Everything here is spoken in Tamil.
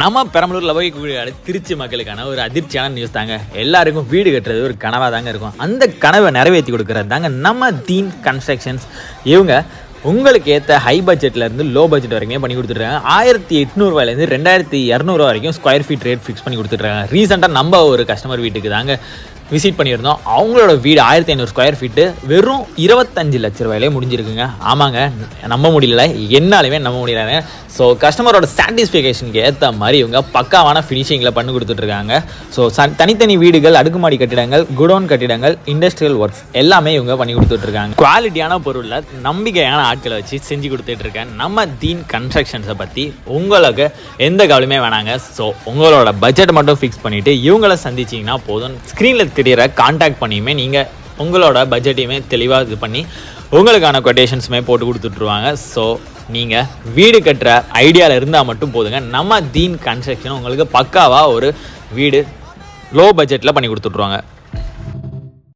நம்ம பெரம்பலூரில் போய் திருச்சி மக்களுக்கான ஒரு அதிர்ச்சியான நியூஸ் தாங்க. எல்லாருக்கும் வீடு கட்டுறது ஒரு கனவாக தாங்க இருக்கும். அந்த கனவை நிறைவேற்றி கொடுக்குறது தாங்க நம்ம தீன் கன்ஸ்ட்ரக்ஷன்ஸ். இவங்க உங்களுக்கு ஏற்ற ஹை பட்ஜெட்லேருந்து லோ பட்ஜெட் வரைக்குமே பண்ணி கொடுத்துட்ருக்காங்க. 1800 2200 வரைக்கும் ஸ்கொயர் ஃபீட் ரேட் ஃபிக்ஸ் பண்ணி கொடுத்துட்ருக்காங்க. ரீசெண்டாக நம்ம ஒரு கஸ்டமர் வீட்டுக்கு தாங்க விசிட் பண்ணியிருந்தோம். அவங்களோட வீடு 1500 ஸ்கொயர் ஃபீட்டு வெறும் 25 லட்ச ரூபாயிலே முடிஞ்சிருக்குங்க. ஆமாங்க, நம்ப முடியல, என்னாலுமே நம்ப முடியல. ஸோ கஸ்டமரோட சாட்டிஸ்ஃபிகேஷனுக்கு ஏற்ற மாதிரி இவங்க பக்காவான ஃபினிஷிங்கில் பண்ணி கொடுத்துட்ருக்காங்க. ஸோ தனித்தனி வீடுகள், அடுக்குமாடி கட்டிடங்கள், குடோன் கட்டிடங்கள், இண்டஸ்ட்ரியல் ஒர்க்ஸ் எல்லாமே இவங்க பண்ணி கொடுத்துட்ருக்காங்க. குவாலிட்டியான பொருளில் நம்பிக்கையான ஆட்களை வச்சு செஞ்சு கொடுத்துட்ருக்கேன். நம்ம தீன் கன்ஸ்ட்ரக்ஷன்ஸை பற்றி உங்களுக்கு எந்த கவலையுமே வேணாங்க. ஸோ உங்களோட பட்ஜெட் மட்டும் ஃபிக்ஸ் பண்ணிவிட்டு இவங்களை சந்திச்சிங்கன்னா போதும். ஸ்க்ரீனில் தெரிகிற கான்டாக்ட் பண்ணியுமே நீங்கள் உங்களோட பட்ஜெட்டையுமே தெளிவாக இது பண்ணி உங்களுக்கான கொட்டேஷன்ஸுமே போட்டு கொடுத்துட்ருவாங்க. ஸோ நீங்கள் வீடு கட்டுற ஐடியாவில் இருந்தால் மட்டும் போதுங்க. நம்ம தீன் கன்ஸ்ட்ரக்ஷன் உங்களுக்கு பக்காவாக ஒரு வீடு லோ பட்ஜெட்டில் பண்ணி கொடுத்துட்ருவாங்க.